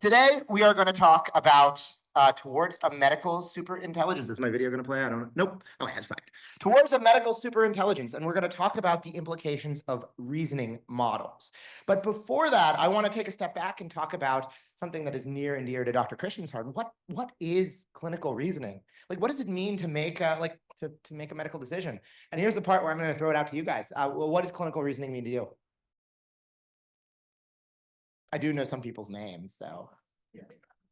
Today, we are going to talk about towards a medical superintelligence. Is my video going to play? I don't know. Nope. Okay, that's fine. Towards a medical superintelligence, and we're going to talk about the implications of reasoning models. But before that, I want to take a step back and talk about something that is near and dear to Dr. Christian's heart. What is clinical reasoning? Like, what does it mean to make to make a medical decision? And here's the part where I'm going to throw it out to you guys. Well, what does clinical reasoning mean to you? I do know some people's names, so. Yeah.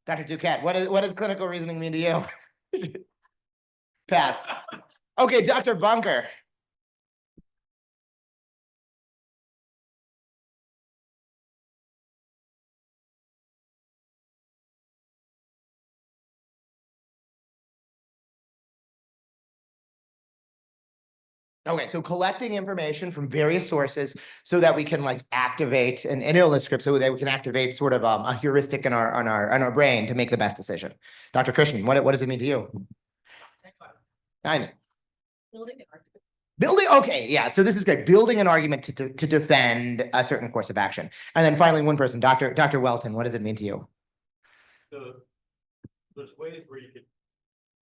Dr. Duquette, what does clinical reasoning mean to you? Pass. Okay, Dr. Bunker. Okay, so collecting information from various sources so that we can activate an illness script, so that we can activate sort of a heuristic in our brain to make the best decision. Dr. Christian, what does it mean to you? I know. Building, okay, yeah. So this is great. Building an argument to defend a certain course of action, and then finally, one person, Dr. Welton, what does it mean to you? So there's ways where you could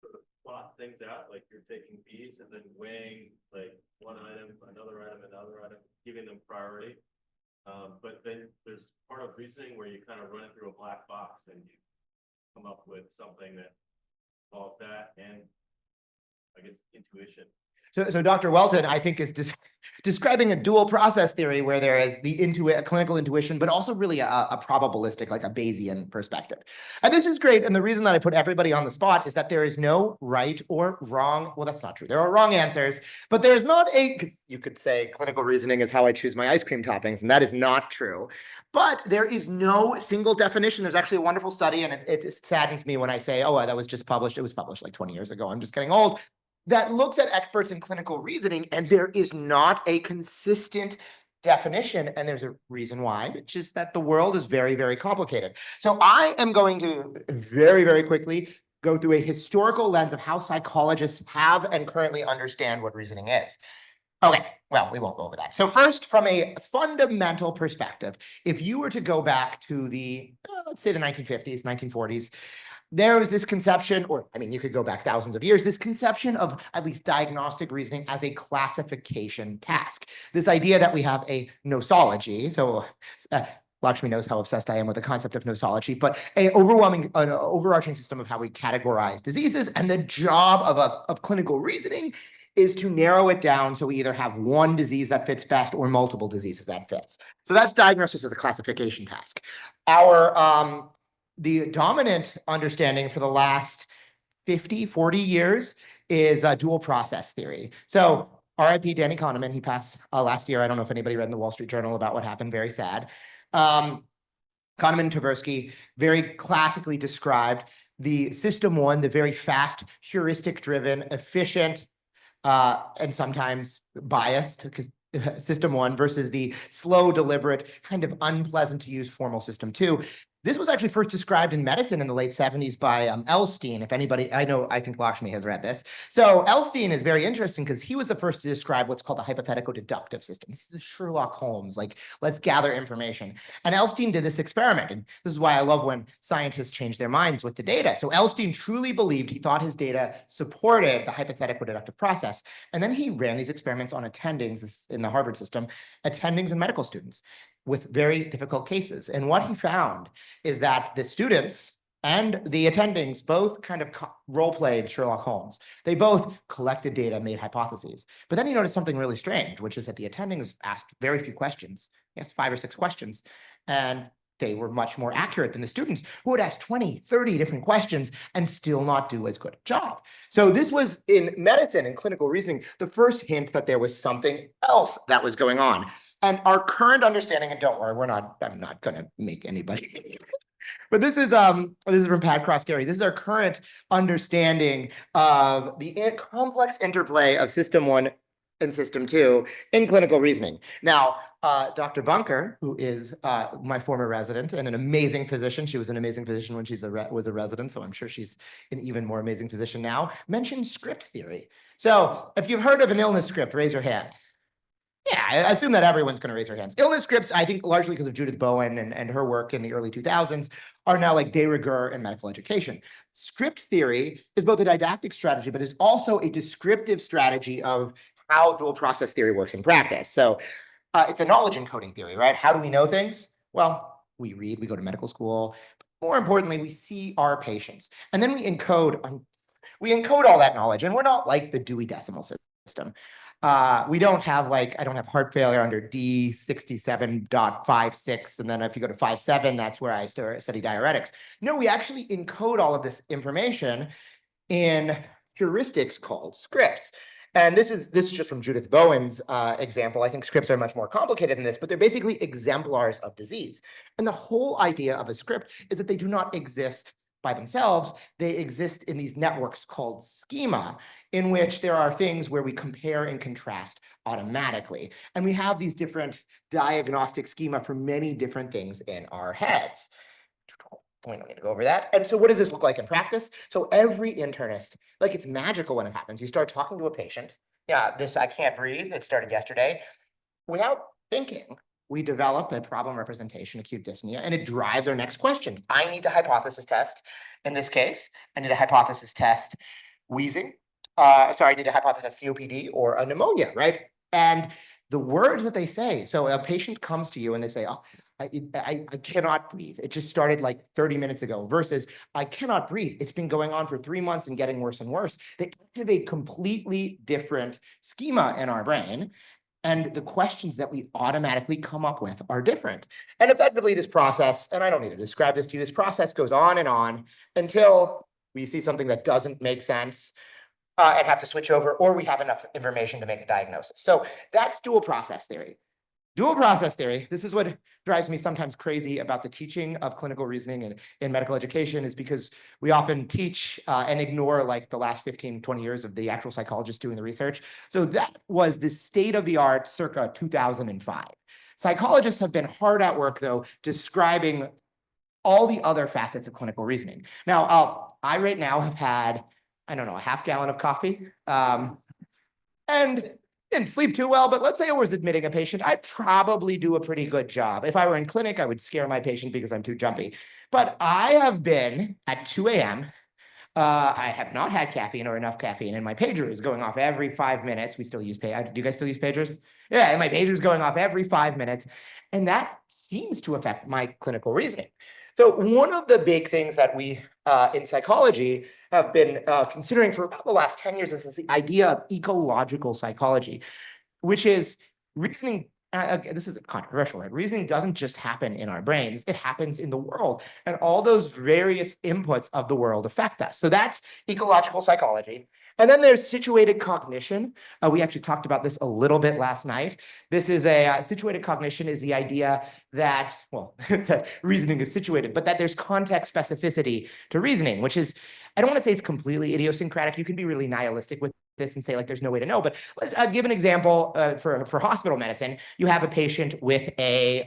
sort of plot things out, like you're taking B's and then weighing like one item, another item, giving them priority. But then there's part of reasoning where you kind of run it through a black box and you come up with something that solves that, and I guess intuition. So Dr. Welton, I think, is describing a dual process theory where there is the clinical intuition, but also really a probabilistic, like a Bayesian perspective. And this is great. And the reason that I put everybody on the spot is that there is no right or wrong. Well, that's not true. There are wrong answers, but there's not because you could say clinical reasoning is how I choose my ice cream toppings, and that is not true. But there is no single definition. There's actually a wonderful study, and it saddens me when I say, oh, that was just published. It was published like 20 years ago. I'm just getting old. That looks at experts in clinical reasoning, and there is not a consistent definition. And there's a reason why, which is that the world is very, very complicated. So I am going to very, very quickly go through a historical lens of how psychologists have and currently understand what reasoning is. Okay, well, we won't go over that. So first, from a fundamental perspective, if you were to go back to the, let's say the 1950s, 1940s, there was this conception, or I mean, you could go back thousands of years, this conception of at least diagnostic reasoning as a classification task. This idea that we have a nosology. So Lakshmi knows how obsessed I am with the concept of nosology, but an overarching system of how we categorize diseases. And the job of clinical reasoning is to narrow it down so we either have one disease that fits best or multiple diseases that fits. So that's diagnosis as a classification task. The dominant understanding for the last 50, 40 years is dual process theory. So RIP Danny Kahneman, he passed last year. I don't know if anybody read in the Wall Street Journal about what happened. Very sad. Kahneman and Tversky very classically described the system one, the very fast, heuristic-driven, efficient, and sometimes biased, because system one versus the slow, deliberate, kind of unpleasant to use formal system two. This was actually first described in medicine in the late 70s by Elstein. If anybody, I think Lakshmi has read this. So Elstein is very interesting because he was the first to describe what's called the hypothetical-deductive system. This is Sherlock Holmes, like, let's gather information. And Elstein did this experiment. And this is why I love when scientists change their minds with the data. So Elstein truly believed, he thought his data supported the hypothetical-deductive process. And then he ran these experiments on attendings in the Harvard system, attendings and medical students, with very difficult cases. And what he found is that the students and the attendings both kind of role-played Sherlock Holmes. They both collected data, made hypotheses. But then he noticed something really strange, which is that the attendings asked very few questions. He asked 5 or 6 questions, and they were much more accurate than the students who would ask 20, 30 different questions and still not do as good a job. So this was, in medicine and clinical reasoning, the first hint that there was something else that was going on. And our current understanding, and don't worry, I'm not going to make anybody, but this is from Pat Cross-Gary. This is our current understanding of the complex interplay of system one and system two in clinical reasoning. Now, Dr. Bunker, who is my former resident and an amazing physician, she was an amazing physician when she was a resident, so I'm sure she's an even more amazing physician now, mentioned script theory. So if you've heard of an illness script, raise your hand. Yeah, I assume that everyone's going to raise their hands. Illness scripts, I think largely because of Judith Bowen and her work in the early 2000s, are now like de rigueur in medical education. Script theory is both a didactic strategy, but is also a descriptive strategy of how dual process theory works in practice. So it's a knowledge encoding theory, right? How do we know things? Well, we read, we go to medical school. More importantly, we see our patients, and then we encode all that knowledge, and we're not like the Dewey Decimal System. We don't have I don't have heart failure under D67.56, and then if you go to 57, that's where I study diuretics. No, we actually encode all of this information in heuristics called scripts. And this is just from Judith Bowen's example. I think scripts are much more complicated than this, but they're basically exemplars of disease. And the whole idea of a script is that they do not exist by themselves. They exist in these networks called schema, in which there are things where we compare and contrast automatically. And we have these different diagnostic schema for many different things in our heads. We don't need to go over that. And so what does this look like in practice? So every internist, it's magical when it happens. You start talking to a patient. Yeah, I can't breathe. It started yesterday. Without thinking, we develop a problem representation, acute dyspnea, and it drives our next questions. I need to hypothesis test. In this case, I need a hypothesis test wheezing. I need a hypothesis COPD or a pneumonia, right? And the words that they say, so a patient comes to you and they say, oh, I cannot breathe. It just started 30 minutes ago versus I cannot breathe. It's been going on for 3 months and getting worse and worse. They activate completely different schema in our brain. And the questions that we automatically come up with are different. And effectively this process, and I don't need to describe this to you, this process goes on until we see something that doesn't make sense and have to switch over, or we have enough information to make a diagnosis. So that's dual process theory. Dual process theory, this is what drives me sometimes crazy about the teaching of clinical reasoning in medical education, is because we often teach and ignore the last 15, 20 years of the actual psychologists doing the research. So that was the state of the art circa 2005. Psychologists have been hard at work, though, describing all the other facets of clinical reasoning. Now, I right now have had, I don't know, a half gallon of coffee, and didn't sleep too well, but let's say I was admitting a patient, I'd probably do a pretty good job. If I were in clinic, I would scare my patient because I'm too jumpy. But I have been at 2 a.m. I have not had caffeine or enough caffeine, and my pager is going off every 5 minutes. We still use do you guys still use pagers? Yeah, and my pager is going off every 5 minutes, and that seems to affect my clinical reasoning. So one of the big things that we in psychology have been considering for about the last 10 years is the idea of ecological psychology, which is reasoning. This is controversial, right? Reasoning doesn't just happen in our brains, it happens in the world. And all those various inputs of the world affect us. So that's ecological psychology. And then there's situated cognition. We actually talked about this a little bit last night. This is situated cognition is the idea that, well, that reasoning is situated, but that there's context specificity to reasoning, which is, I don't want to say it's completely idiosyncratic. You can be really nihilistic with this and say there's no way to know, but I'll give an example for hospital medicine. You have a patient with a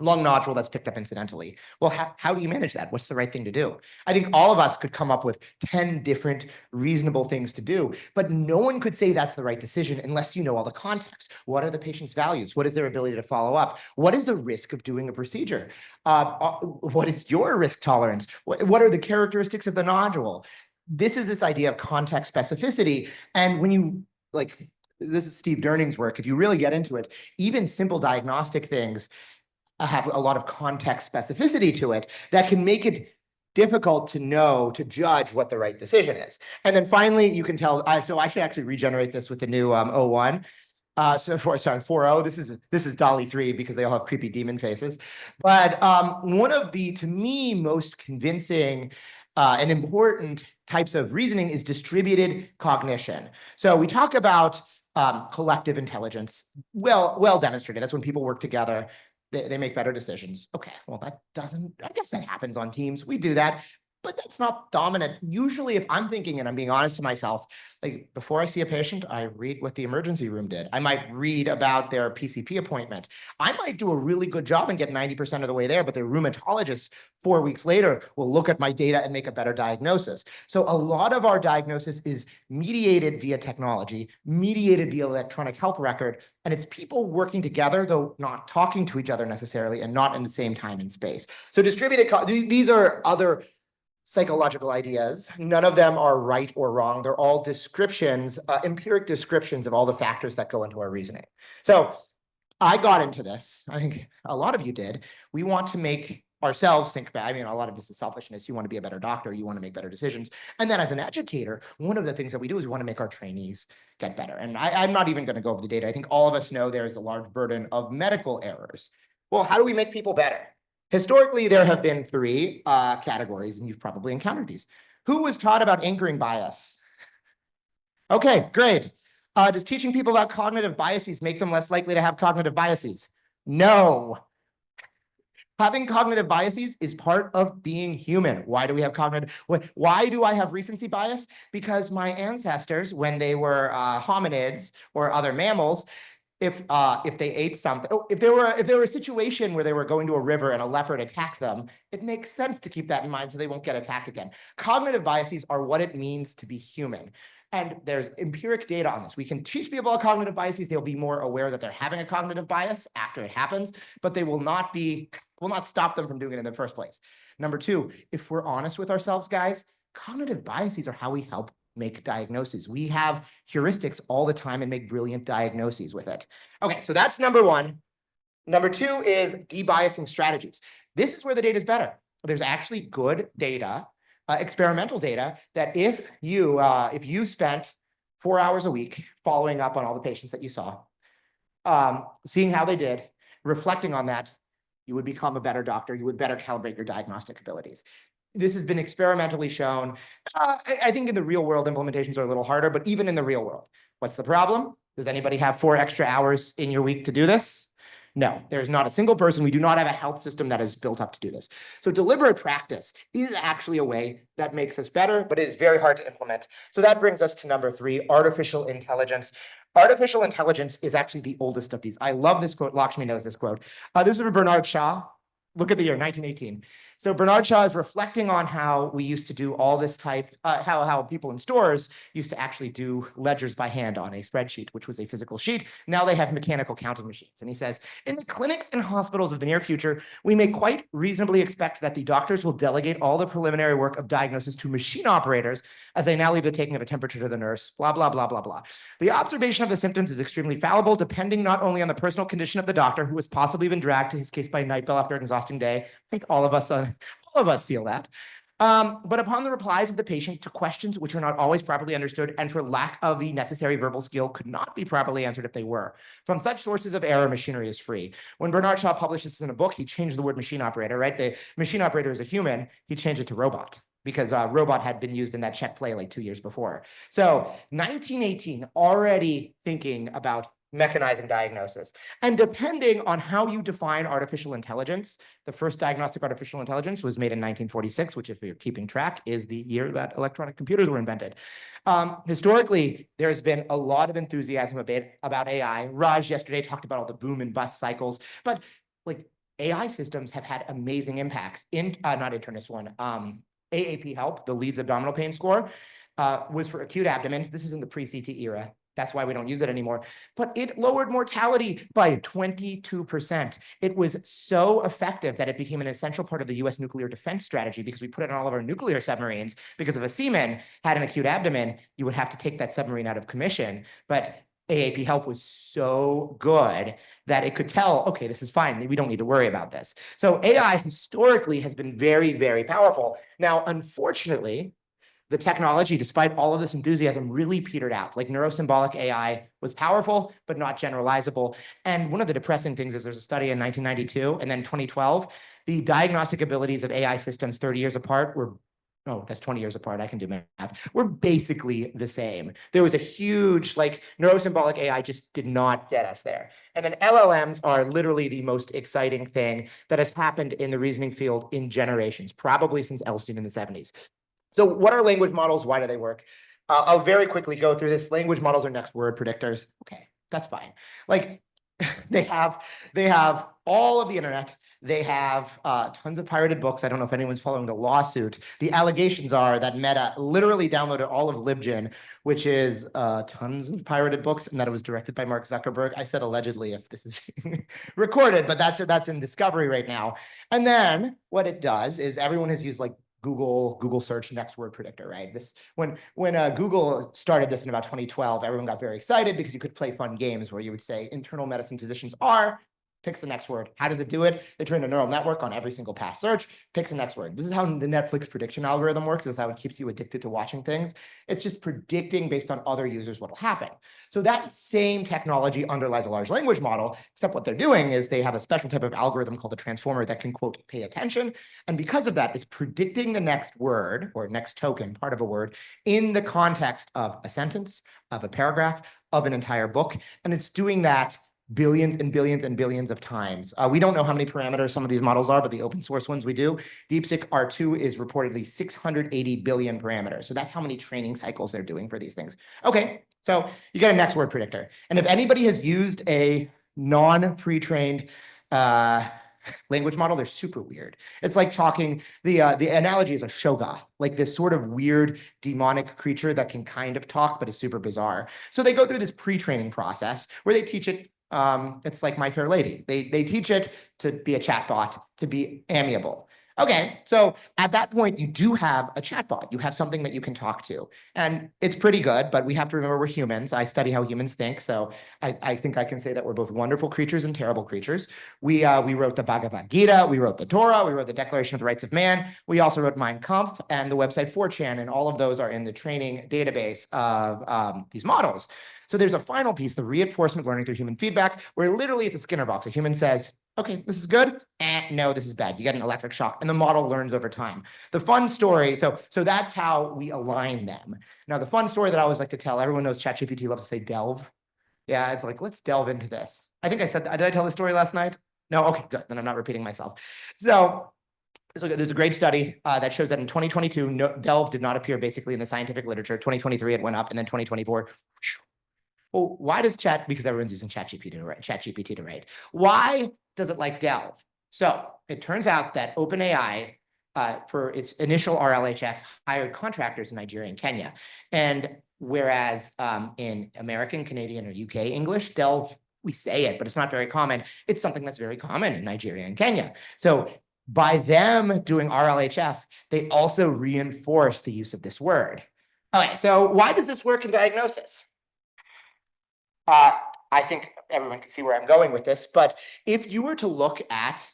lung nodule that's picked up incidentally. Well, how do you manage that? What's the right thing to do? I think all of us could come up with 10 different reasonable things to do, but no one could say that's the right decision unless you know all the context. What are the patient's values? What is their ability to follow up? What is the risk of doing a procedure? What is your risk tolerance? What are the characteristics of the nodule? This is this idea of context specificity. And when you this is Steve Durning's work, if you really get into it, even simple diagnostic things have a lot of context specificity to it that can make it difficult to judge what the right decision is. And then finally, you can tell, so I should actually regenerate this with the new 01. 4.0, this is Dolly 3 because they all have creepy demon faces. But one of the, to me, most convincing and important types of reasoning is distributed cognition. So we talk about collective intelligence, well demonstrated. That's when people work together. They make better decisions. Okay, well, I guess that happens on teams. We do that. but that's not dominant. Usually, if I'm thinking and I'm being honest to myself, like before I see a patient, I read what the emergency room did. I might read about their PCP appointment. I might do a really good job and get 90% of the way there, but the rheumatologist 4 weeks later will look at my data and make a better diagnosis. So a lot of our diagnosis is mediated via technology, mediated via electronic health record, and it's people working together, though not talking to each other necessarily and not in the same time and space. So distributed, these are other psychological ideas. None of them are right or wrong. They're all descriptions, empiric descriptions of all the factors that go into our reasoning. So I got into this. I think a lot of you did. We want to make ourselves think about, I mean, a lot of this is selfishness. You want to be a better doctor. You want to make better decisions. And then as an educator, one of the things that we do is we want to make our trainees get better. And I'm not even going to go over the data. I think all of us know there's a large burden of medical errors. Well, how do we make people better? Historically, there have been three categories, and you've probably encountered these. Who was taught about anchoring bias? Okay, great. Does teaching people about cognitive biases make them less likely to have cognitive biases? No. Having cognitive biases is part of being human. Why do we have why do I have recency bias? Because my ancestors, when they were hominids or other mammals, if they ate something, if there were a situation where they were going to a river and a leopard attacked them, it makes sense to keep that in mind so they won't get attacked again. Cognitive biases are what it means to be human. And there's empiric data on this. We can teach people about cognitive biases. They'll be more aware that they're having a cognitive bias after it happens, but they will not stop them from doing it in the first place. Number two, if we're honest with ourselves, guys, cognitive biases are how we help make diagnoses. We have heuristics all the time and make brilliant diagnoses with it. Okay, so that's number one. Number two is debiasing strategies. This is where the data is better. There's actually good data, experimental data, that if you spent 4 hours a week following up on all the patients that you saw, seeing how they did, reflecting on that, you would become a better doctor. You would better calibrate your diagnostic abilities. This has been experimentally shown. I think in the real world, implementations are a little harder, but even in the real world, what's the problem? Does anybody have 4 extra hours in your week to do this? No, there's not a single person. We do not have a health system that is built up to do this. So deliberate practice is actually a way that makes us better, but it is very hard to implement. So that brings us to number 3, artificial intelligence. Artificial intelligence is actually the oldest of these. I love this quote. Lakshmi knows this quote. This is from Bernard Shaw. Look at the year, 1918. So Bernard Shaw is reflecting on how we used to do all this type, how people in stores used to actually do ledgers by hand on a spreadsheet, which was a physical sheet. Now they have mechanical counting machines. And he says, in the clinics and hospitals of the near future, we may quite reasonably expect that the doctors will delegate all the preliminary work of diagnosis to machine operators as they now leave the taking of a temperature to the nurse, blah, blah, blah, blah, blah. The observation of the symptoms is extremely fallible, depending not only on the personal condition of the doctor, who has possibly been dragged to his case by night bill after an exhausting day. I think all of us feel that. But upon the replies of the patient to questions which are not always properly understood and for lack of the necessary verbal skill could not be properly answered if they were. From such sources of error, machinery is free. When Bernard Shaw published this in a book, he changed the word machine operator, right? The machine operator is a human. He changed it to robot because robot had been used in that Czech play like 2 years before. So 1918, already thinking about mechanizing diagnosis. And depending on how you define artificial intelligence, the first diagnostic artificial intelligence was made in 1946, which if you're keeping track is the year that electronic computers were invented. Historically, there's been a lot of enthusiasm about AI. Raj yesterday talked about all the boom and bust cycles, but like AI systems have had amazing impacts in, not internist one, AAP help, the Leeds abdominal pain score, was for acute abdomens. This is in the pre-CT era. That's why we don't use it anymore. But it lowered mortality by 22%. It was so effective that it became an essential part of the US nuclear defense strategy because we put it on all of our nuclear submarines. Because if a seaman had an acute abdomen, you would have to take that submarine out of commission. But AAP help was so good that it could tell, okay, this is fine. We don't need to worry about this. So AI historically has been very, very powerful. Now, unfortunately, the technology, despite all of this enthusiasm, really petered out. Like neurosymbolic AI was powerful, but not generalizable. And one of the depressing things is there's a study in 1992 and then 2012, the diagnostic abilities of AI systems 30 years apart were Oh, that's 20 years apart. I can do math. We're basically the same. There was a huge, like, neurosymbolic AI just did not get us there. And then LLMs are literally the most exciting thing that has happened in the reasoning field in generations, probably since Elstein in the 70s. So what are language models? Why do they work? I'll very quickly go through this. Language models are next word predictors. Okay, that's fine. Like they have all of the internet. They have tons of pirated books. I don't know if anyone's following the lawsuit. The allegations are that Meta literally downloaded all of Libgen, which is tons of pirated books, and that it was directed by Mark Zuckerberg. I said allegedly if this is being recorded, but that's in discovery right now. And then what it does is everyone has used like Google search next word predictor, right? This when Google started this in about 2012, everyone got very excited because you could play fun games where you would say internal medicine physicians are, picks the next word. How does it do it? They train a neural network on every single past search, picks the next word. This is how the Netflix prediction algorithm works. This is how it keeps you addicted to watching things. It's just predicting based on other users what will happen. So that same technology underlies a large language model, except what they're doing is they have a special type of algorithm called a transformer that can, quote, pay attention. And because of that, it's predicting the next word or next token, part of a word, in the context of a sentence, of a paragraph, of an entire book. And it's doing that billions and billions and billions of times. We don't know how many parameters some of these models are, but the open source ones we do. DeepSeek R2 is reportedly 680 billion parameters. So that's how many training cycles they're doing for these things. Okay, so you get a next word predictor. And if anybody has used a non-pre-trained language model, they're super weird. It's like talking, the analogy is a Shoggoth, like this sort of weird demonic creature that can kind of talk, but is super bizarre. So they go through this pre-training process where they teach it. It's like My Fair Lady. They teach it to be a chatbot, to be amiable. Okay, so at that point, you do have a chatbot. You have something that you can talk to. And it's pretty good, but we have to remember we're humans. I study how humans think, so I think I can say that we're both wonderful creatures and terrible creatures. We wrote the Bhagavad Gita, we wrote the Torah, we wrote the Declaration of the Rights of Man. We also wrote Mein Kampf and the website 4chan, and all of those are in the training database of these models. So there's a final piece, the reinforcement learning through human feedback, where literally it's a Skinner box. A human says, okay, this is good. No, this is bad. You get an electric shock, and the model learns over time. The fun story, so that's how we align them. Now, the fun story that I always like to tell, everyone knows ChatGPT loves to say delve. Yeah, it's like, let's delve into this. I think I said, did I tell the story last night? No, okay, good. Then I'm not repeating myself. So there's a great study that shows that in 2022, delve did not appear basically in the scientific literature. 2023, it went up, and then 2024, well, why does because everyone's using ChatGPT to write. Why does it like delve? So it turns out that OpenAI, for its initial RLHF, hired contractors in Nigeria and Kenya. And whereas in American, Canadian, or UK English, delve, we say it, but it's not very common. It's something that's very common in Nigeria and Kenya. So by them doing RLHF, they also reinforce the use of this word. Okay, so why does this work in diagnosis? I think everyone can see where I'm going with this, but if you were to look at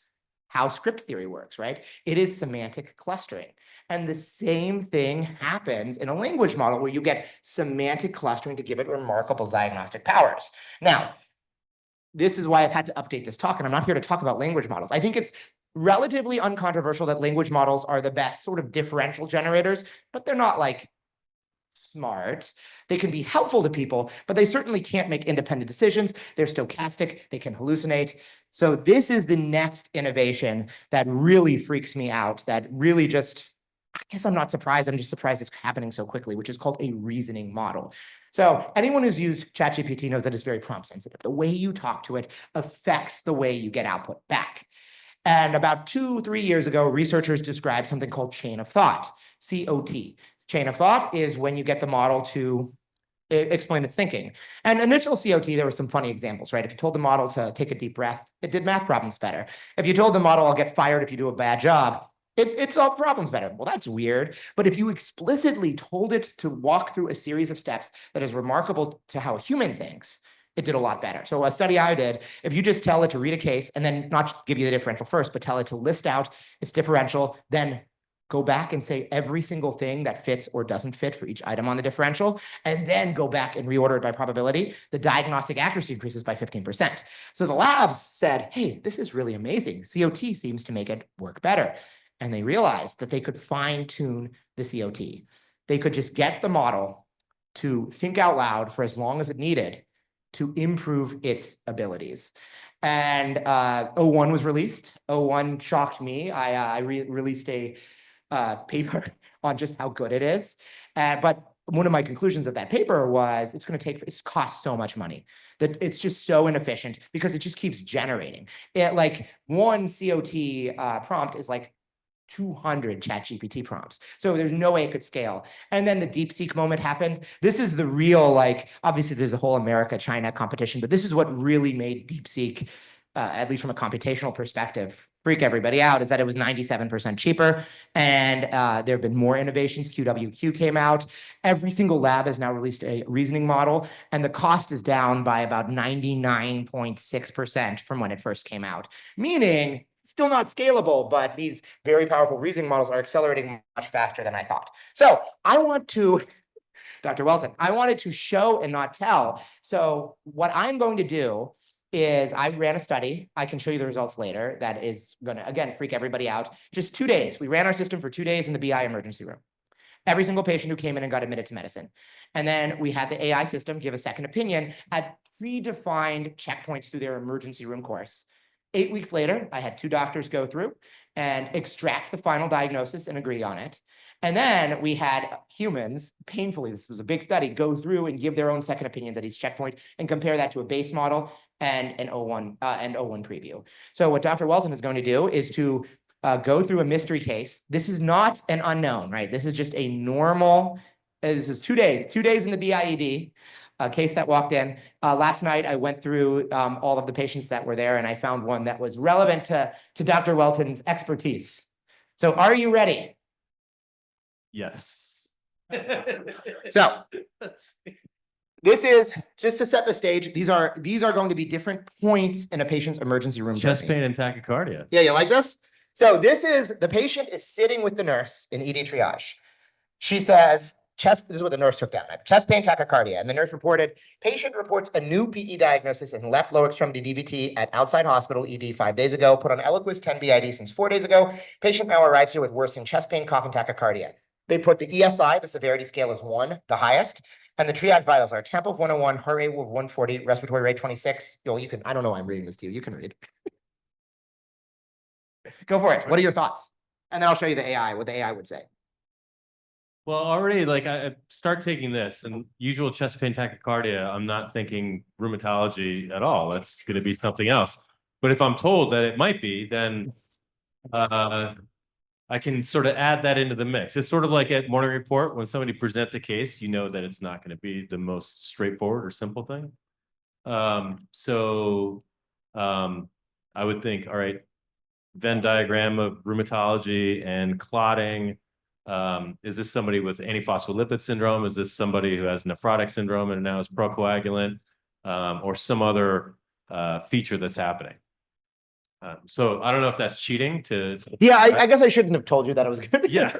how script theory works, right? It is semantic clustering. And the same thing happens in a language model where you get semantic clustering to give it remarkable diagnostic powers. Now, this is why I've had to update this talk, and I'm not here to talk about language models. I think it's relatively uncontroversial that language models are the best sort of differential generators, but they're not like smart. They can be helpful to people, but they certainly can't make independent decisions. They're stochastic, they can hallucinate. So this is the next innovation that really freaks me out, that really just, I guess I'm not surprised, I'm just surprised it's happening so quickly, which is called a reasoning model. So anyone who's used ChatGPT knows that it's very prompt sensitive. The way you talk to it affects the way you get output back. And about 2-3 years ago, researchers described something called chain of thought, COT. Chain of thought is when you get the model to explain its thinking. And initial COT, there were some funny examples, right? If you told the model to take a deep breath, it did math problems better. If you told the model, I'll get fired if you do a bad job, it solved problems better. Well, that's weird. But if you explicitly told it to walk through a series of steps that is remarkable to how a human thinks, it did a lot better. So a study I did, if you just tell it to read a case and then not give you the differential first, but tell it to list out its differential, then go back and say every single thing that fits or doesn't fit for each item on the differential, and then go back and reorder it by probability, the diagnostic accuracy increases by 15%. So the labs said, hey, this is really amazing. COT seems to make it work better. and they realized that they could fine tune the COT. They could just get the model to think out loud for as long as it needed to improve its abilities. And O1 was released. O1 shocked me. I released a paper on just how good it is. But one of my conclusions of that paper was it's cost so much money that it's just so inefficient because it just keeps generating. It like one COT prompt is like 200 ChatGPT prompts. So there's no way it could scale. And then the DeepSeek moment happened. This is the real, like, obviously there's a whole America-China competition, but this is what really made DeepSeek, at least from a computational perspective, freak everybody out, is that it was 97% cheaper. And there have been more innovations. QWQ came out. Every single lab has now released a reasoning model, and the cost is down by about 99.6% from when it first came out. Meaning, still not scalable, but these very powerful reasoning models are accelerating much faster than I thought. So I want to, Dr. Welton, I wanted to show and not tell. So what I'm going to do is I ran a study. I can show you the results later. That is going to, again, freak everybody out. Just 2 days. We ran our system for 2 days in the BI emergency room. Every single patient who came in and got admitted to medicine. And then we had the AI system give a second opinion at predefined checkpoints through their emergency room course. 8 weeks later, I had 2 doctors go through and extract the final diagnosis and agree on it. And then we had humans, painfully, this was a big study, go through and give their own second opinions at each checkpoint and compare that to a base model and an O1 preview. So what Dr. Welton is going to do is to go through a mystery case. This is not an unknown, right? This is just a normal, this is 2 days in the BIED. A case that walked in. Last night, I went through all of the patients that were there, and I found one that was relevant to Dr. Welton's expertise. So are you ready? Yes. So this is, just to set the stage, these are going to be different points in a patient's emergency room Chest journey. pain and tachycardia. Yeah, you like this? So this is, the patient is sitting with the nurse in ED triage. She says, this is what the nurse took down. Chest pain, tachycardia. And the nurse reported, patient reports a new PE diagnosis in left lower extremity DVT at outside hospital ED 5 days ago, put on Eliquis 10 BID since 4 days ago. Patient now arrives here with worsening chest pain, cough, and tachycardia. They put the ESI, the severity scale, is 1, the highest. And the triage vitals are temp of 101, heart rate of 140, respiratory rate 26. Well, you can, I don't know why I'm reading this to you. You can read. Go for it. What are your thoughts? And then I'll show you the AI, what the AI would say. Well, already, like, I start taking this and usual chest pain tachycardia, I'm not thinking rheumatology at all. That's going to be something else. But if I'm told that it might be, then I can sort of add that into the mix. It's sort of like at Morning Report, when somebody presents a case, you know that it's not going to be the most straightforward or simple thing. I would think, all right, Venn diagram of rheumatology and clotting. Is this somebody with antiphospholipid syndrome? Is this somebody who has nephrotic syndrome and now is procoagulant, or some other feature that's happening? So I don't know if that's cheating to. Yeah, I guess I shouldn't have told you that I was going to be. Yeah.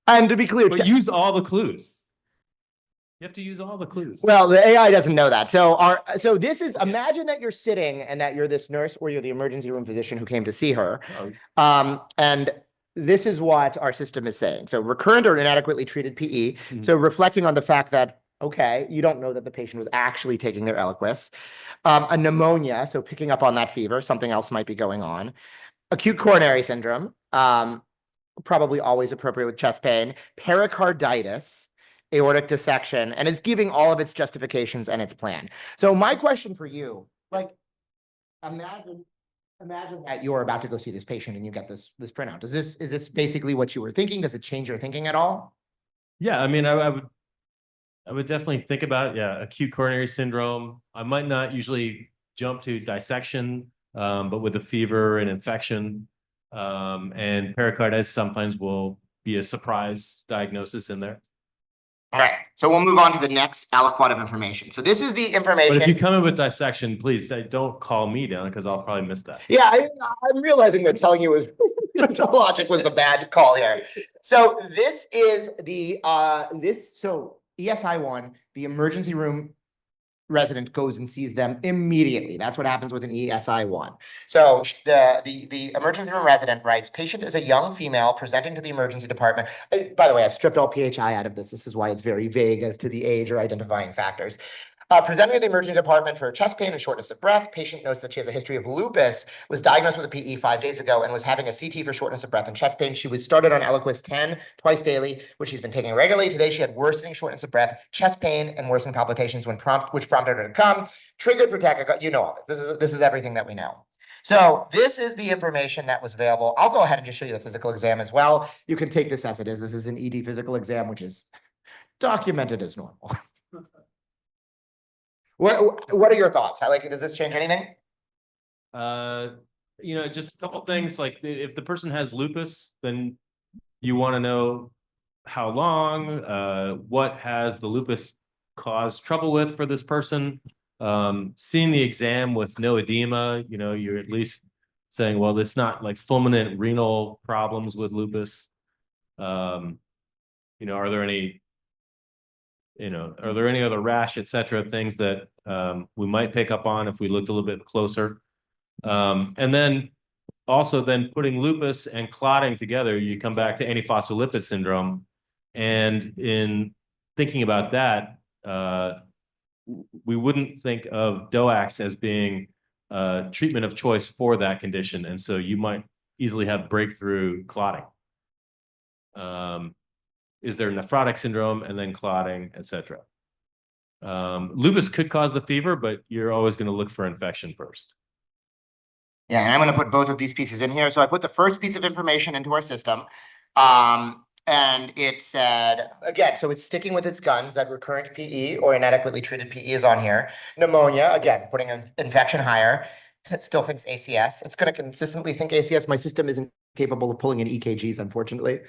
And to be clear, But use all the clues. You have to use all the clues. Well, the AI doesn't know that. So this is, imagine that you're sitting and that you're this nurse or you're the emergency room physician who came to see her. And this is what our system is saying. So recurrent or inadequately treated PE. Mm-hmm. So reflecting on the fact that, okay, you don't know that the patient was actually taking their Eliquis. A pneumonia, so picking up on that fever, something else might be going on. Acute coronary syndrome, probably always appropriate with chest pain. Pericarditis, aortic dissection, and is giving all of its justifications and its plan. So my question for you, like, imagine that you're about to go see this patient and you get this printout. Is this basically what you were thinking? Does it change your thinking at all? Yeah, I mean, I would definitely think about, acute coronary syndrome. I might not usually jump to dissection, but with a fever and infection, and pericarditis sometimes will be a surprise diagnosis in there. All right, so we'll move on to the next aliquot of information. So this is the information. But if you come in with dissection, please don't call me down because I'll probably miss that. Yeah, I'm realizing that telling you was logic was the bad call here. So this is the so ESI1, the emergency room resident goes and sees them immediately. That's what happens with an ESI-1. So the emergency room resident writes, patient is a young female presenting to the emergency department. By the way, I've stripped all PHI out of this. This is why it's very vague as to the age or identifying factors. Presenting to the emergency department for chest pain and shortness of breath. Patient notes that she has a history of lupus, was diagnosed with a PE 5 days ago, and was having a CT for shortness of breath and chest pain. She was started on Eliquis 10 twice daily, which she's been taking regularly. Today, she had worsening shortness of breath, chest pain, and worsening palpitations which prompted her to come. Triggered for tachycardia. You know all this. This is everything that we know. So this is the information that was available. I'll go ahead and just show you the physical exam as well. You can take this as it is. This is an ED physical exam, which is documented as normal. What are your thoughts? Does this change anything? Just a couple things. Like if the person has lupus, then you want to know how long, what has the lupus caused trouble with for this person. Seeing the exam with no edema, you're at least saying, well, it's not like fulminant renal problems with lupus. Are there any other rash, et cetera, things that we might pick up on if we looked a little bit closer? And then also putting lupus and clotting together, you come back to antiphospholipid syndrome. And in thinking about that, we wouldn't think of DOACs as being treatment of choice for that condition. And so you might easily have breakthrough clotting. Is there nephrotic syndrome and then clotting, et cetera? Lupus could cause the fever, but you're always going to look for infection first. Yeah, and I'm going to put both of these pieces in here. So I put the first piece of information into our system. And it said, again, so it's sticking with its guns that recurrent PE or inadequately treated PE is on here. Pneumonia, again, putting infection higher. It still thinks ACS. It's going to consistently think ACS. My system isn't capable of pulling in EKGs, unfortunately.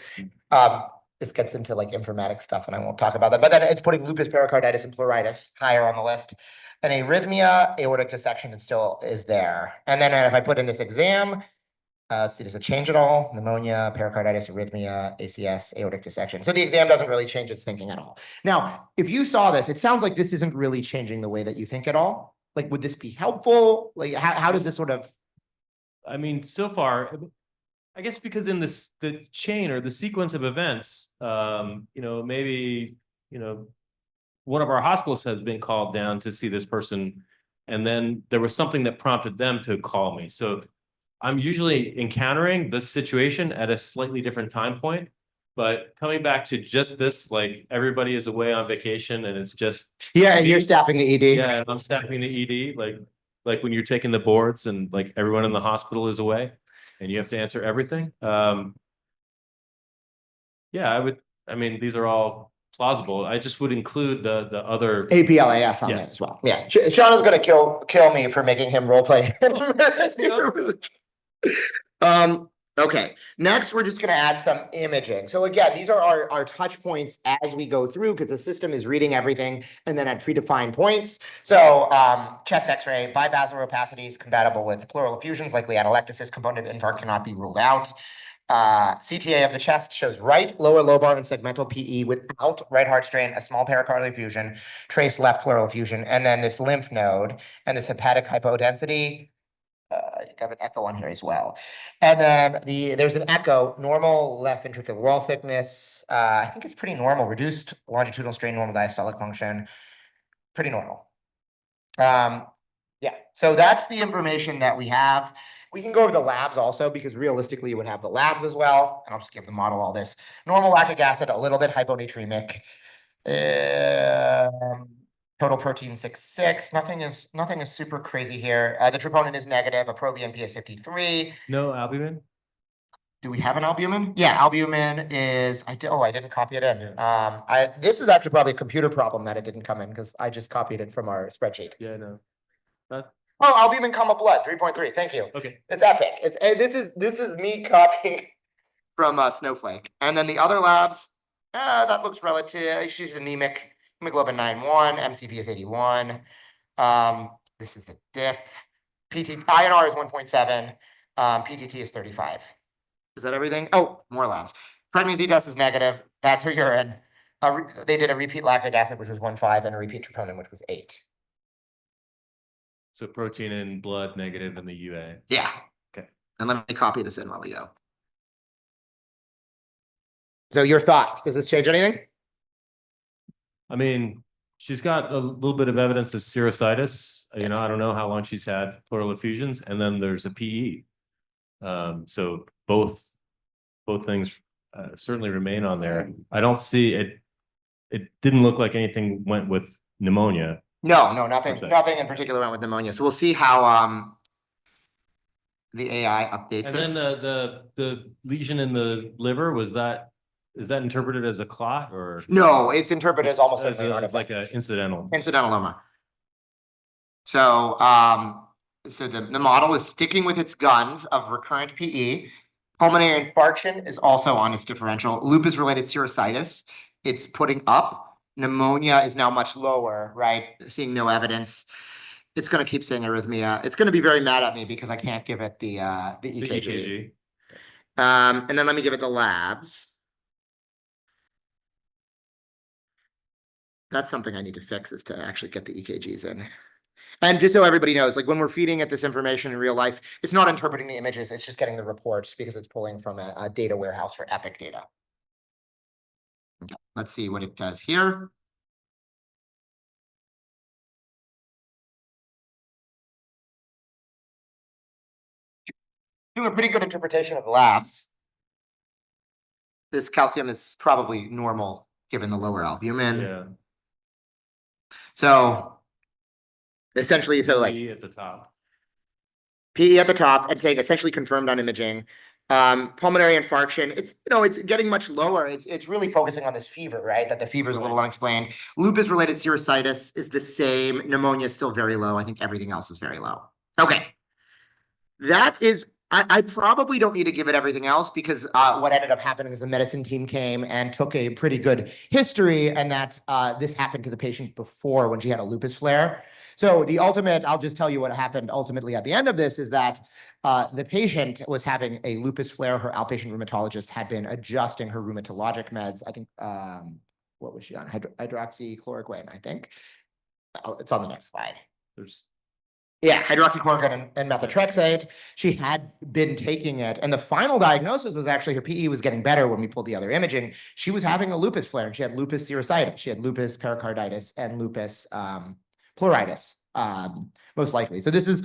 This gets into like informatics stuff, and I won't talk about that. But then it's putting lupus, pericarditis, and pleuritis higher on the list. And arrhythmia, aortic dissection, it still is there. And then if I put in this exam, let's see, does it change at all? Pneumonia, pericarditis, arrhythmia, ACS, aortic dissection. So the exam doesn't really change its thinking at all. Now, if you saw this, it sounds like this isn't really changing the way that you think at all. Like, would this be helpful? Like, how does this sort of? I mean, so far, I guess because in the chain or the sequence of events, maybe, one of our hospitals has been called down to see this person, and then there was something that prompted them to call me. So I'm usually encountering this situation at a slightly different time point, but coming back to just this, like everybody is away on vacation and it's just. Yeah, and you're staffing the ED. Yeah, and I'm staffing the ED, like when you're taking the boards and like everyone in the hospital is away and you have to answer everything. These are all plausible. I just would include the other APLAS on there as well. Yeah, Sean is going to kill me for making him role play. Okay, next we're just going to add some imaging. So again, these are our touch points as we go through, because the system is reading everything and then at predefined points. So chest x-ray, bibasilar opacities compatible with pleural effusions, likely atelectasis, component infarct cannot be ruled out. CTA of the chest shows right lower lobar and segmental PE without right heart strain, a small pericardial effusion, trace left pleural effusion, and then this lymph node and this hepatic hypodensity. I think I have an echo on here as well. And then there's an echo, normal left ventricular wall thickness. I think it's pretty normal, reduced longitudinal strain, normal diastolic function, pretty normal. Yeah, so that's the information that we have. We can go over the labs also, because realistically you would have the labs as well. And I'll just give the model all this. Normal lactic acid, a little bit hyponatremic. Total protein 6.6. Nothing is super crazy here. The troponin is negative. A proBNP is 53. No albumin. Do we have an albumin? Yeah, albumin is. I didn't copy it in. This is actually probably a computer problem that it didn't come in, because I just copied it from our spreadsheet. Yeah, no. Oh, albumin, blood 3.3. Thank you. Okay. It's epic. This is me copying from Snowflake, and then the other labs. That looks relative. She's anemic. Hemoglobin 9.1, MCP is 81. This is the diff. INR is 1.7. PTT is 35. Is that everything? Oh, more labs. Prednisone Z-test is negative. That's her urine. They did a repeat lactic acid, which was 1.5, and a repeat troponin, which was 8. So protein in blood negative in the UA. Yeah. Okay. And let me copy this in while we go. So your thoughts, does this change anything? I mean, she's got a little bit of evidence of serositis. You know, I don't know how long she's had pleural effusions, and then there's a PE. So both things certainly remain on there. I don't see it. It didn't look like anything went with pneumonia. No, nothing. Okay. Nothing in particular went with pneumonia. So we'll see how the AI updates And this. then the lesion in the liver, is that interpreted as a clot or No, it's interpreted as almost as an like an incidental? incidentaloma. So so the model is sticking with its guns of recurrent PE. Pulmonary infarction is also on its differential. Lupus-related serositis, it's putting up. Pneumonia is now much lower, right? Seeing no evidence. It's going to keep saying arrhythmia. It's going to be very mad at me because I can't give it the EKG. And then let me give it the labs. That's something I need to fix, is to actually get the EKGs in. And just so everybody knows, like when we're feeding it this information in real life, it's not interpreting the images, it's just getting the reports because it's pulling from a data warehouse for Epic data. Okay, let's see what it does here. Doing a pretty good interpretation of the labs. This calcium is probably normal given the lower albumin. Yeah. So essentially, so like PE at the top. PE at the top and saying essentially confirmed on imaging. Pulmonary infarction, it's, you know, it's getting much lower. It's really focusing on this fever, right? That the fever is a little unexplained. Lupus-related serositis is the same. Pneumonia is still very low. I think everything else is very low. Okay. That is, I probably don't need to give it everything else because what ended up happening is the medicine team came and took a pretty good history, and that this happened to the patient before when she had a lupus flare. So the ultimate, I'll just tell you what happened ultimately at the end of this is that the patient was having a lupus flare. Her outpatient rheumatologist had been adjusting her rheumatologic meds. I think, what was she on? Hydroxychloroquine, I think. It's on the next slide. Yeah, hydroxychloroquine and methotrexate. She had been taking it, and the final diagnosis was actually her PE was getting better when we pulled the other imaging. She was having a lupus flare, and she had lupus serositis. She had lupus pericarditis and lupus pleuritis, most likely. So this is,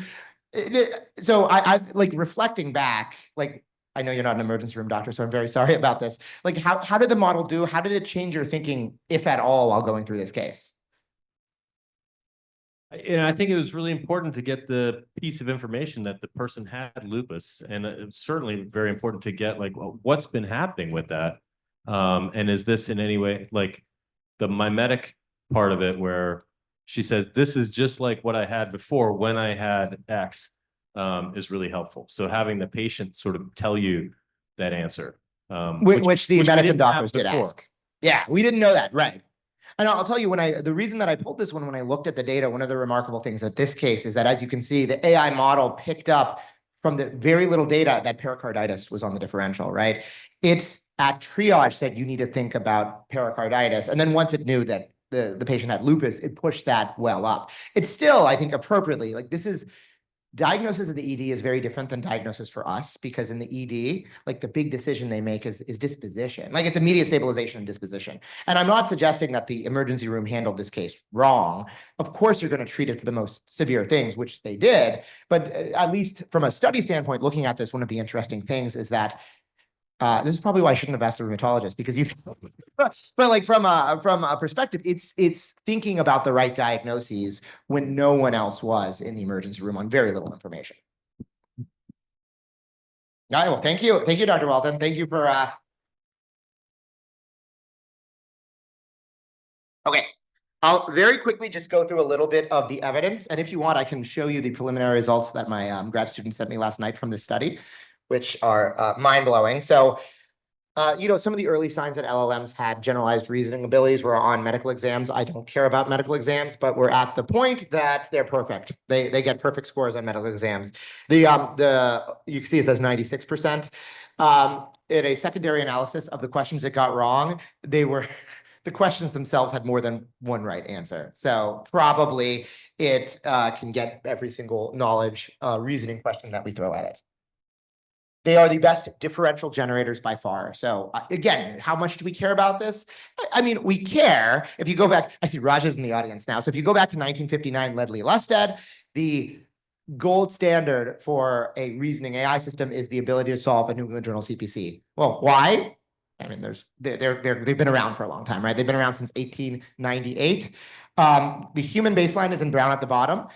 so I like reflecting back, like, I know you're not an emergency room doctor, so I'm very sorry about this. Like, how did the model do? How did it change your thinking, if at all, while going through this case? And I think it was really important to get the piece of information that the person had lupus, and it's certainly very important to get like what's been happening with that, and is this in any way like the mimetic part of it where she says this is just like what I had before when I had X, is really helpful. So having the patient sort of tell you that answer, which the medical didn't doctors have did before. ask. Yeah, we didn't know that, right? And I'll tell you, the reason that I pulled this one, when I looked at the data, one of the remarkable things at this case is that, as you can see, the AI model picked up from the very little data that pericarditis was on the differential, right? It at triage said you need to think about pericarditis. And then once it knew that the patient had lupus, it pushed that well up. It's still, I think, appropriately, like this is, diagnosis of the ED is very different than diagnosis for us, because in the ED, like the big decision they make is disposition. Like it's immediate stabilization and disposition. And I'm not suggesting that the emergency room handled this case wrong. Of course, you're going to treat it for the most severe things, which they did. But at least from a study standpoint, looking at this, one of the interesting things is that this is probably why I shouldn't have asked a rheumatologist, because you, but like from a perspective, it's thinking about the right diagnoses when no one else was in the emergency room on very little information. All right, well, thank you, Dr. Walton. Thank you for. Okay, I'll very quickly just go through a little bit of the evidence, and if you want, I can show you the preliminary results that my grad student sent me last night from this study, which are mind-blowing. So, you know, some of the early signs that LLMs had generalized reasoning abilities were on medical exams. I don't care about medical exams, but we're at the point that they're perfect. They get perfect scores on medical exams. You can see it says 96%. In a secondary analysis of the questions it got wrong, they were the questions themselves had more than one right answer. So probably it can get every single knowledge reasoning question that we throw at it. They are the best differential generators by far. So again, how much do we care about this? I mean, we care. If you go back, I see Raj is in the audience now. So if you go back to 1959, Ledley Lusted, the gold standard for a reasoning AI system is the ability to solve a New England Journal CPC. Well, why? I mean, they've been around for a long time, right? They've been around since 1898. The human baseline is in brown at the bottom.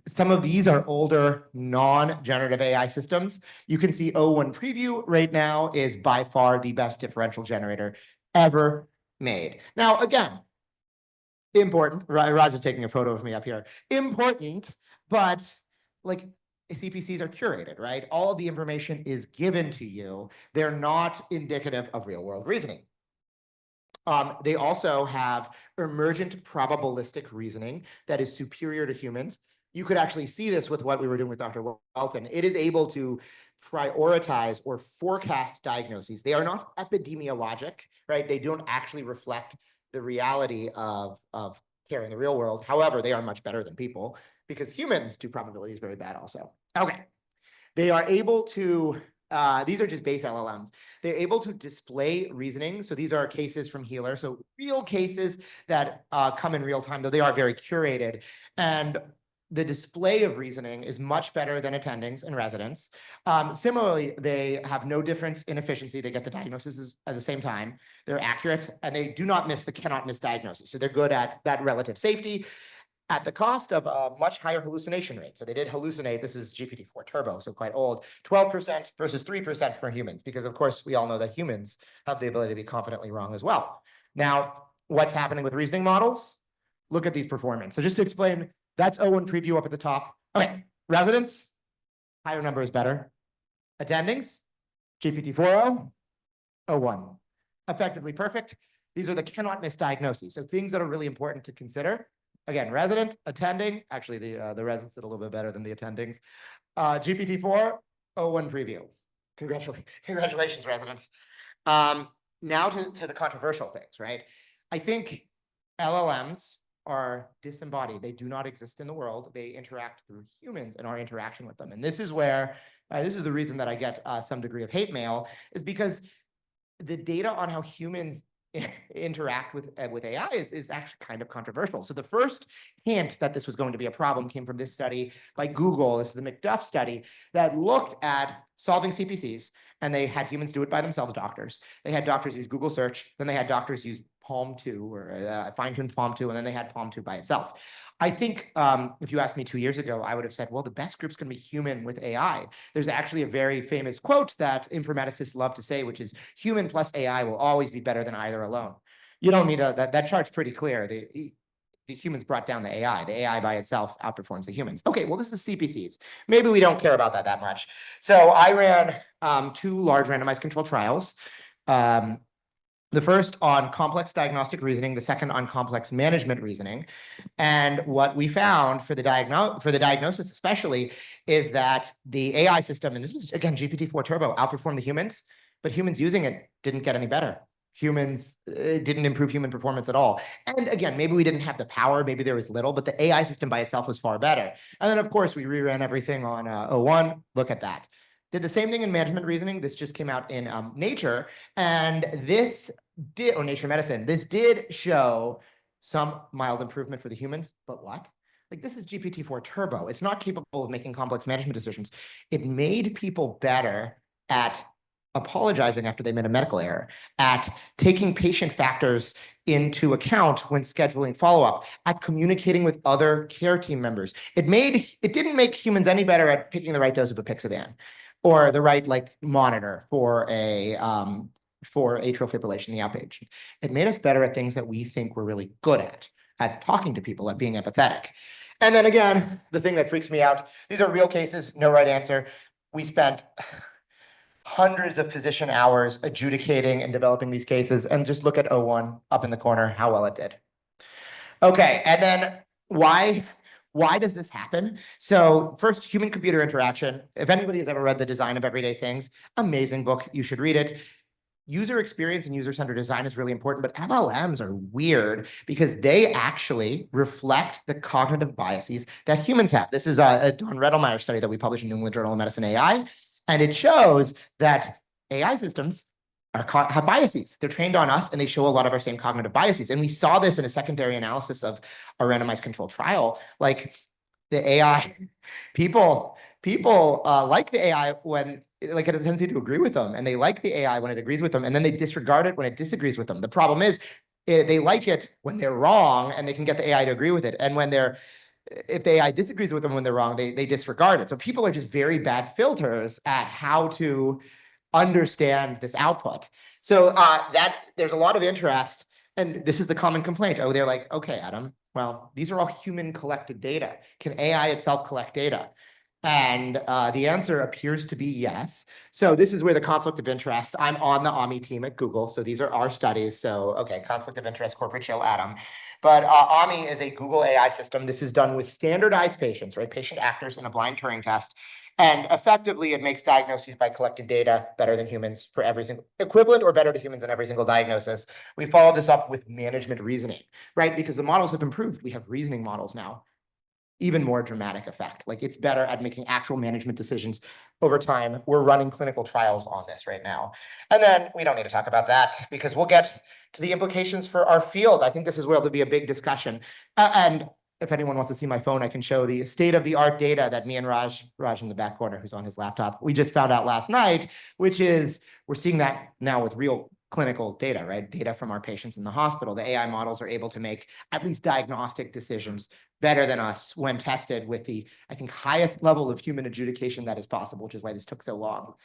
Some of these are older non-generative AI systems. You can see O1 Preview right now is by far the best differential generator ever made. Now, again, important. Raj is taking a photo of me up here. Important, but like CPCs are curated, right? All of the information is given to you. They're not indicative of real world reasoning. They also have emergent probabilistic reasoning that is superior to humans. You could actually see this with what we were doing with Dr. Welton. It is able to prioritize or forecast diagnoses. They are not epidemiologic, right? They don't actually reflect the reality of care in the real world. However, they are much better than people because humans do probabilities very bad also. Okay. They are able to, these are just base LLMs. They're able to display reasoning. So these are cases from Healer. So real cases that come in real time, though they are very curated. And the display of reasoning is much better than attendings and residents. Similarly, they have no difference in efficiency. They get the diagnoses at the same time. They're accurate, and they do not miss the cannot miss diagnosis. So they're good at that relative safety at the cost of a much higher hallucination rate. So they did hallucinate. This is GPT-4 Turbo, so quite old, 12% versus 3% for humans, because of course we all know that humans have the ability to be confidently wrong as well. Now, what's happening with reasoning models? Look at these performance. So just to explain, that's O1 Preview up at the top. Okay, residents, higher number is better. Attendings, GPT-4o, O1. Effectively perfect. These are the cannot miss diagnoses. So things that are really important to consider. Again, resident, attending, actually the residents did a little bit better than the attendings. GPT-4, O1 Preview. Congratulations, residents. Now to the controversial things, right? I think LLMs are disembodied. They do not exist in the world. They interact through humans and our interaction with them. And this is where, this is the reason that I get some degree of hate mail, is because the data on how humans interact with AI is actually kind of controversial. So the first hint that this was going to be a problem came from this study by Google. This is the McDuff study that looked at solving CPCs, and they had humans do it by themselves, doctors. They had doctors use Google search, then they had doctors use Palm 2 or fine-tuned Palm 2, and then they had Palm 2 by itself. I think if you asked me 2 years ago, I would have said, well, the best group's going to be human with AI. There's actually a very famous quote that informaticists love to say, which is human plus AI will always be better than either alone. You don't need that chart's pretty clear. The humans brought down the AI. The AI by itself outperforms the humans. Okay, well, this is CPCs. Maybe we don't care about that much. So I ran 2 large randomized controlled trials. The first on complex diagnostic reasoning, the second on complex management reasoning. And what we found for the diagnosis especially is that the AI system, and this was, again, GPT-4 Turbo, outperformed the humans, but humans using it didn't get any better. Humans didn't improve human performance at all. And again, maybe we didn't have the power, maybe there was little, but the AI system by itself was far better. And then, of course, we reran everything on O1. Look at that. Did the same thing in management reasoning. This just came out in Nature, and this did, or Nature Medicine, this did show some mild improvement for the humans, but what? Like, this is GPT-4 Turbo. It's not capable of making complex management decisions. It made people better at apologizing after they made a medical error, at taking patient factors into account when scheduling follow-up, at communicating with other care team members. It didn't make humans any better at picking the right dose of apixaban or the right monitor for atrial fibrillation in the outpatient. It made us better at things that we think we're really good at talking to people, at being empathetic. And then again, the thing that freaks me out, these are real cases, no right answer. We spent hundreds of physician hours adjudicating and developing these cases, and just look at O1 up in the corner, how well it did. Okay, and then why does this happen? So first, human-computer interaction. If anybody has ever read The Design of Everyday Things, amazing book, you should read it. user experience and user-centered design is really important, but LLMs are weird because they actually reflect the cognitive biases that humans have. This is a Don Redelmeyer study that we published in New England Journal of Medicine AI, and it shows that AI systems have biases. They're trained on us, and they show a lot of our same cognitive biases. And we saw this in a secondary analysis of a randomized controlled trial. Like the AI, people like the AI when like it has a tendency to agree with them, and they like the AI when it agrees with them, and then they disregard it when it disagrees with them. The problem is they like it when they're wrong, and they can get the AI to agree with it. And when if the AI disagrees with them when they're wrong, they disregard it. So people are just very bad filters at how to understand this output. So that there's a lot of interest, and this is the common complaint. Oh, they're like, okay, Adam, well, these are all human collected data. Can AI itself collect data? And the answer appears to be yes. So this is where the conflict of interest, I'm on the AMI team at Google. So these are our studies. So, okay, conflict of interest, corporate chill, Adam. But AMI is a Google AI system. This is done with standardized patients, right? Patient actors in a blind Turing test. And effectively, it makes diagnoses by collected data better than humans for every single, equivalent or better to humans in every single diagnosis. We follow this up with management reasoning, right? Because the models have improved. We have reasoning models now. Even more dramatic effect. Like it's better at making actual management decisions over time. We're running clinical trials on this right now. And then we don't need to talk about that because we'll get to the implications for our field. I think this is where there'll be a big discussion. And if anyone wants to see my phone, I can show the state-of-the-art data that me and Raj in the back corner, who's on his laptop, we just found out last night, which is we're seeing that now with real clinical data, right? Data from our patients in the hospital. The AI models are able to make at least diagnostic decisions better than us when tested with the, I think, highest level of human adjudication that is possible, which is why this took so long.